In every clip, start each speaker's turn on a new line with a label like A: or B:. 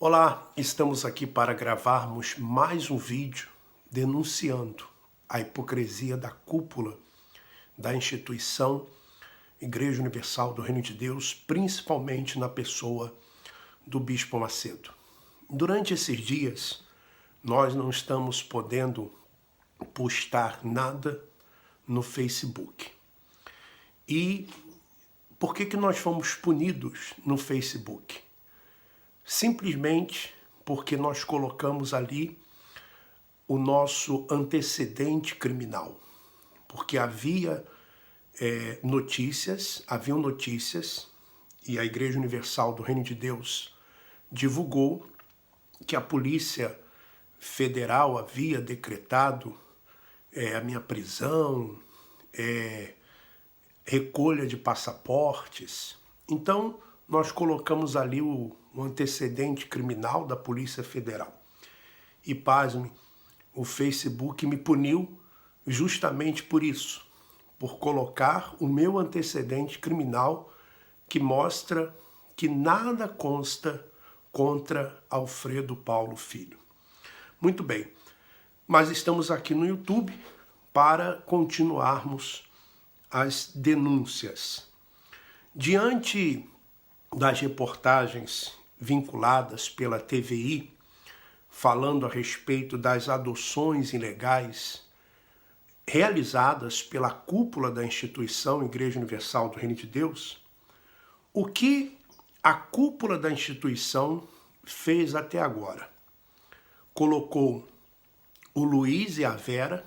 A: Olá, estamos aqui para gravarmos mais um vídeo denunciando a hipocrisia da cúpula da instituição Igreja Universal do Reino de Deus, principalmente na pessoa do Bispo Macedo. Durante esses dias, nós não estamos podendo postar nada no Facebook. E por que nós fomos punidos no Facebook? Simplesmente porque nós colocamos ali o nosso antecedente criminal. Porque haviam notícias, e a Igreja Universal do Reino de Deus divulgou que a Polícia Federal havia decretado a minha prisão, recolha de passaportes. Então, nós colocamos ali o antecedente criminal da Polícia Federal. E, pasme, o Facebook me puniu justamente por isso, por colocar o meu antecedente criminal que mostra que nada consta contra Alfredo Paulo Filho. Muito bem, mas estamos aqui no YouTube para continuarmos as denúncias. Diante das reportagens vinculadas pela TVI, falando a respeito das adoções ilegais realizadas pela cúpula da instituição Igreja Universal do Reino de Deus, o que a cúpula da instituição fez até agora? Colocou o Luiz e a Vera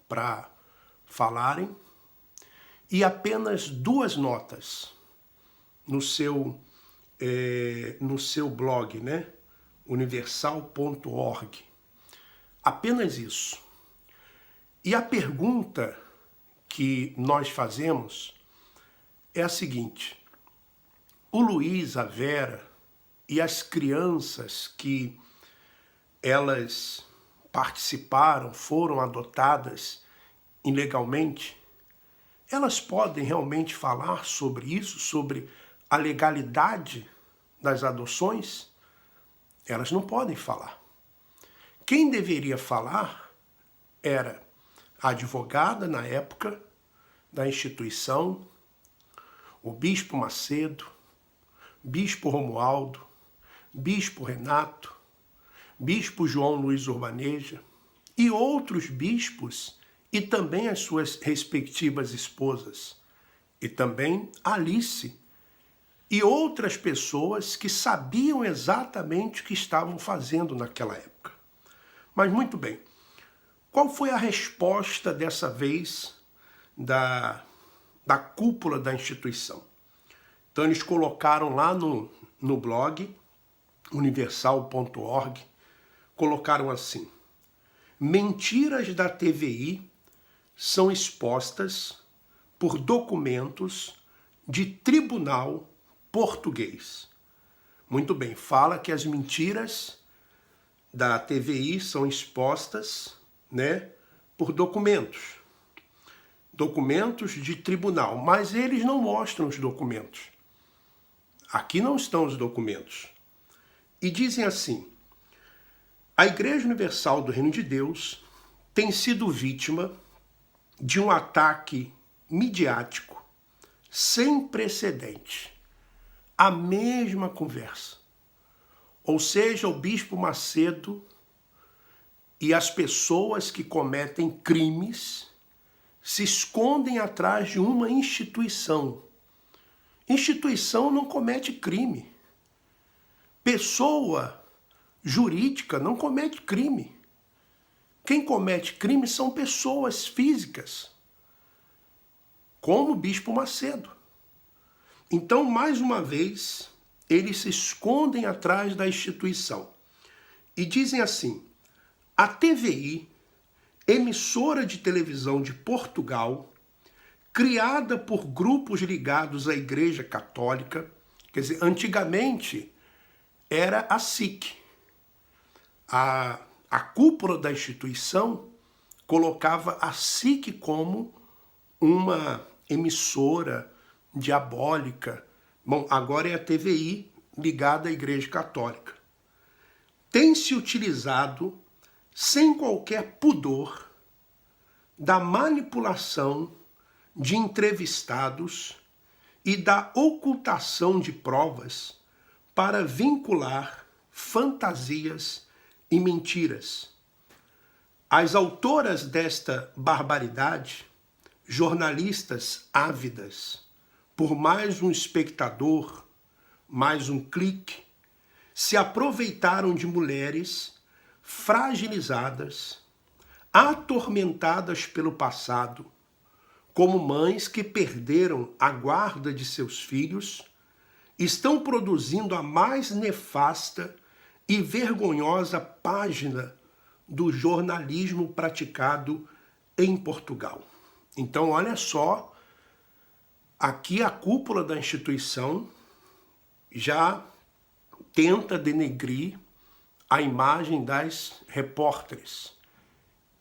A: para falarem e apenas 2 notas no seu blog, né? universal.org. Apenas isso. E a pergunta que nós fazemos é a seguinte: o Luiz, a Vera e as crianças que elas participaram, foram adotadas ilegalmente, elas podem realmente falar sobre isso, sobre a legalidade das adoções? Elas não podem falar. Quem deveria falar era a advogada, na época, da instituição, o Bispo Macedo, Bispo Romualdo, Bispo Renato, Bispo João Luiz Urbaneja e outros bispos e também as suas respectivas esposas, e também Alice e outras pessoas que sabiam exatamente o que estavam fazendo naquela época. Mas muito bem, qual foi a resposta dessa vez da cúpula da instituição? Então eles colocaram lá no blog, universal.org, colocaram assim: mentiras da TVI são expostas por documentos de tribunal português. Muito bem, fala que as mentiras da TVI são expostas, né, por documentos de tribunal, mas eles não mostram os documentos. Aqui não estão os documentos. E dizem assim: a Igreja Universal do Reino de Deus tem sido vítima de um ataque midiático sem precedente. A mesma conversa. Ou seja, o Bispo Macedo e as pessoas que cometem crimes se escondem atrás de uma instituição. Instituição não comete crime. Pessoa jurídica não comete crime. Quem comete crime são pessoas físicas, como o Bispo Macedo. Então, mais uma vez, eles se escondem atrás da instituição. E dizem assim: a TVI, emissora de televisão de Portugal, criada por grupos ligados à Igreja Católica, quer dizer, antigamente era a SIC. A cúpula da instituição colocava a SIC como uma emissora diabólica. Bom, agora é a TVI ligada à Igreja Católica. tem se utilizado sem qualquer pudor da manipulação de entrevistados e da ocultação de provas para vincular fantasias e mentiras. As autoras desta barbaridade, jornalistas ávidas por mais um espectador, mais um clique, se aproveitaram de mulheres fragilizadas, atormentadas pelo passado, como mães que perderam a guarda de seus filhos, estão produzindo a mais nefasta e vergonhosa página do jornalismo praticado em Portugal. Então, olha só, aqui a cúpula da instituição já tenta denegrir a imagem das repórteres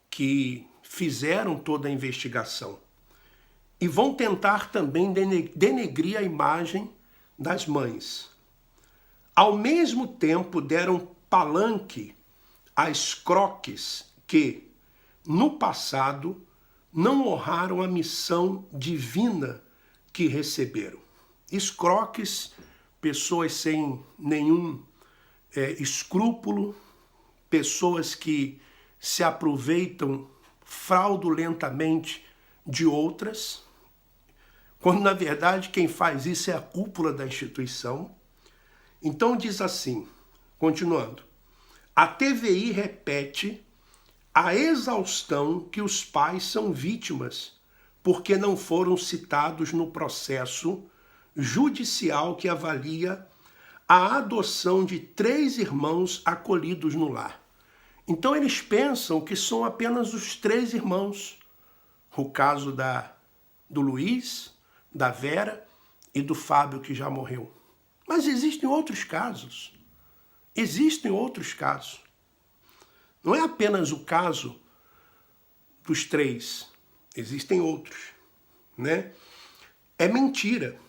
A: que fizeram toda a investigação. E vão tentar também denegrir a imagem das mães. Ao mesmo tempo, deram palanque a escroques que, no passado, não honraram a missão divina que receberam. Escroques, pessoas sem nenhum escrúpulo, pessoas que se aproveitam fraudulentamente de outras, quando na verdade quem faz isso é a cúpula da instituição. Então diz assim, continuando, a TVI repete a exaustão que os pais são vítimas porque não foram citados no processo judicial que avalia a adoção de 3 irmãos acolhidos no lar. Então eles pensam que são apenas os 3 irmãos. O caso do Luiz, da Vera e do Fábio, que já morreu. Mas existem outros casos. Existem outros casos. Não é apenas o caso dos 3. Existem outros, né? É mentira.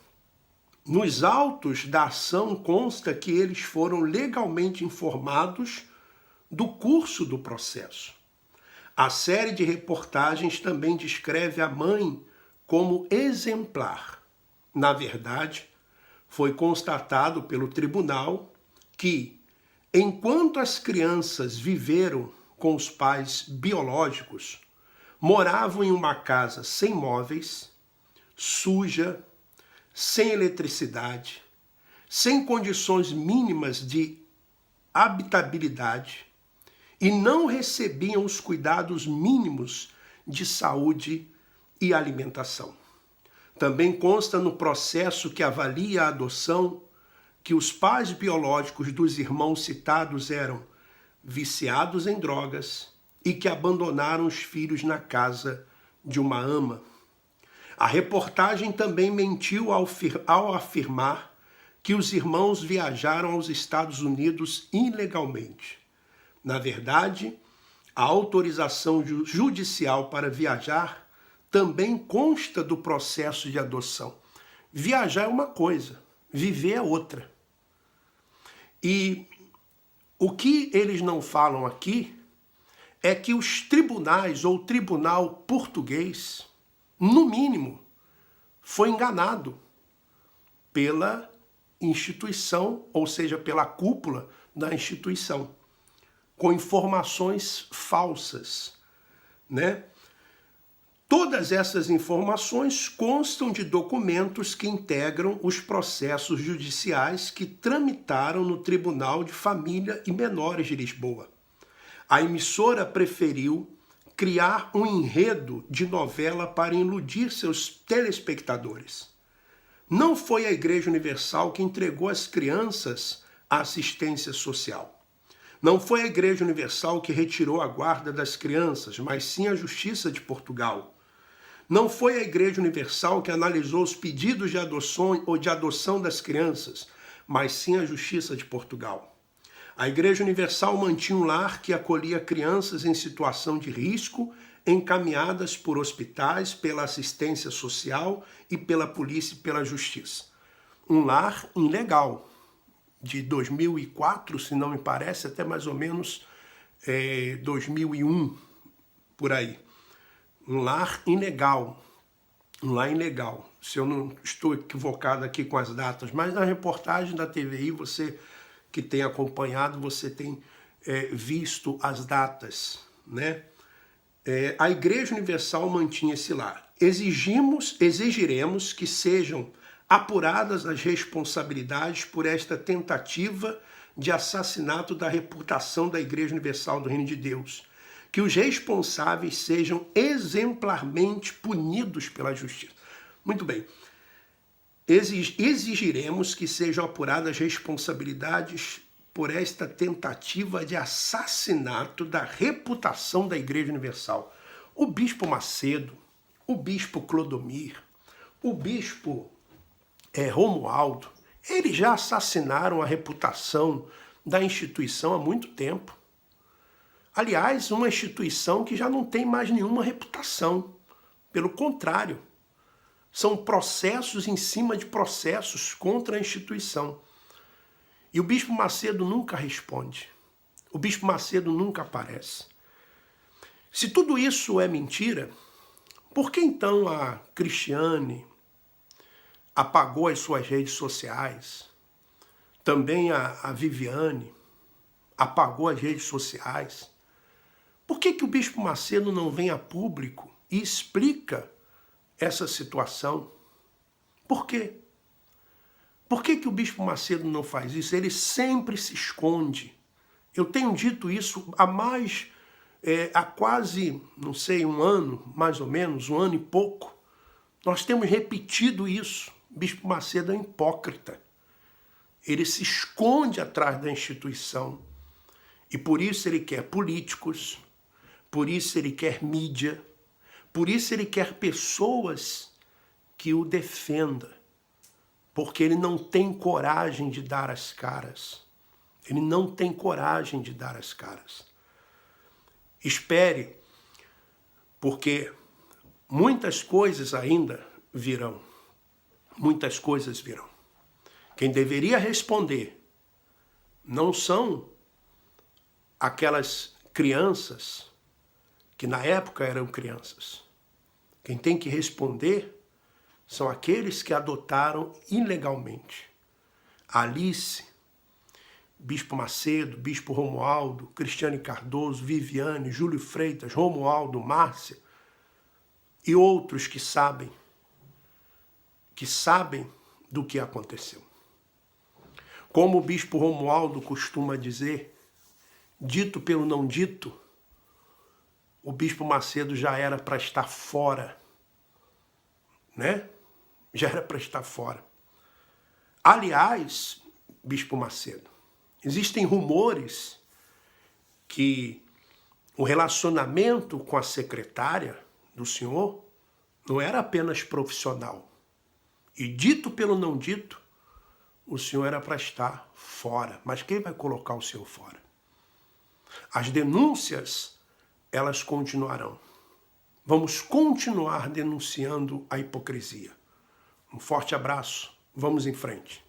A: Nos autos da ação consta que eles foram legalmente informados do curso do processo. A série de reportagens também descreve a mãe como exemplar. Na verdade, foi constatado pelo tribunal que, enquanto as crianças viveram com os pais biológicos, moravam em uma casa sem móveis, suja, sem eletricidade, sem condições mínimas de habitabilidade e não recebiam os cuidados mínimos de saúde e alimentação. Também consta no processo que avalia a adoção que os pais biológicos dos irmãos citados eram viciados em drogas e que abandonaram os filhos na casa de uma ama. A reportagem também mentiu ao afirmar que os irmãos viajaram aos Estados Unidos ilegalmente. Na verdade, a autorização judicial para viajar também consta do processo de adoção. Viajar é uma coisa, viver é outra. E o que eles não falam aqui é que os tribunais ou o tribunal português, no mínimo, foi enganado pela instituição, ou seja, pela cúpula da instituição, com informações falsas, né? Todas essas informações constam de documentos que integram os processos judiciais que tramitaram no Tribunal de Família e Menores de Lisboa. A emissora preferiu criar um enredo de novela para iludir seus telespectadores. Não foi a Igreja Universal que entregou as crianças à assistência social. Não foi a Igreja Universal que retirou a guarda das crianças, mas sim a Justiça de Portugal. Não foi a Igreja Universal que analisou os pedidos de adoção ou de adoção das crianças, mas sim a Justiça de Portugal. A Igreja Universal mantinha um lar que acolhia crianças em situação de risco, encaminhadas por hospitais, pela assistência social e pela polícia e pela justiça. Um lar ilegal, de 2004, se não me parece, até mais ou menos 2001, por aí. Um lar ilegal. Se eu não estou equivocado aqui com as datas, mas na reportagem da TVI, você que tem acompanhado, você tem visto as datas, né? A Igreja Universal mantinha esse lar. Exigiremos que sejam apuradas as responsabilidades por esta tentativa de assassinato da reputação da Igreja Universal do Reino de Deus. Que os responsáveis sejam exemplarmente punidos pela justiça. Muito bem. Exigiremos que sejam apuradas as responsabilidades por esta tentativa de assassinato da reputação da Igreja Universal. O bispo Macedo, o bispo Clodomir, o bispo Romualdo, eles já assassinaram a reputação da instituição há muito tempo. Aliás, uma instituição que já não tem mais nenhuma reputação. Pelo contrário, são processos em cima de processos contra a instituição. E o bispo Macedo nunca responde. O bispo Macedo nunca aparece. Se tudo isso é mentira, por que então a Cristiane apagou as suas redes sociais? Também a Viviane apagou as redes sociais. Por que o bispo Macedo não vem a público e explica essa situação? Por quê? Por que o bispo Macedo não faz isso? Ele sempre se esconde. Eu tenho dito isso há quase, não sei, um ano, mais ou menos, um ano e pouco. Nós temos repetido isso. O bispo Macedo é um hipócrita. Ele se esconde atrás da instituição. E por isso ele quer políticos, por isso ele quer mídia, por isso ele quer pessoas que o defendam. Porque ele não tem coragem de dar as caras. Ele não tem coragem de dar as caras. Espere, porque muitas coisas ainda virão. Muitas coisas virão. Quem deveria responder não são aquelas crianças que na época eram crianças. Quem tem que responder são aqueles que adotaram ilegalmente. Alice, Bispo Macedo, Bispo Romualdo, Cristiane Cardoso, Viviane, Júlio Freitas, Romualdo, Márcia e outros que sabem do que aconteceu. Como o Bispo Romualdo costuma dizer, dito pelo não dito, o Bispo Macedo já era para estar fora, né? Já era para estar fora. Aliás, Bispo Macedo, existem rumores que o relacionamento com a secretária do senhor não era apenas profissional. E dito pelo não dito, o senhor era para estar fora. Mas quem vai colocar o senhor fora? As denúncias, elas continuarão. Vamos continuar denunciando a hipocrisia. Um forte abraço. Vamos em frente.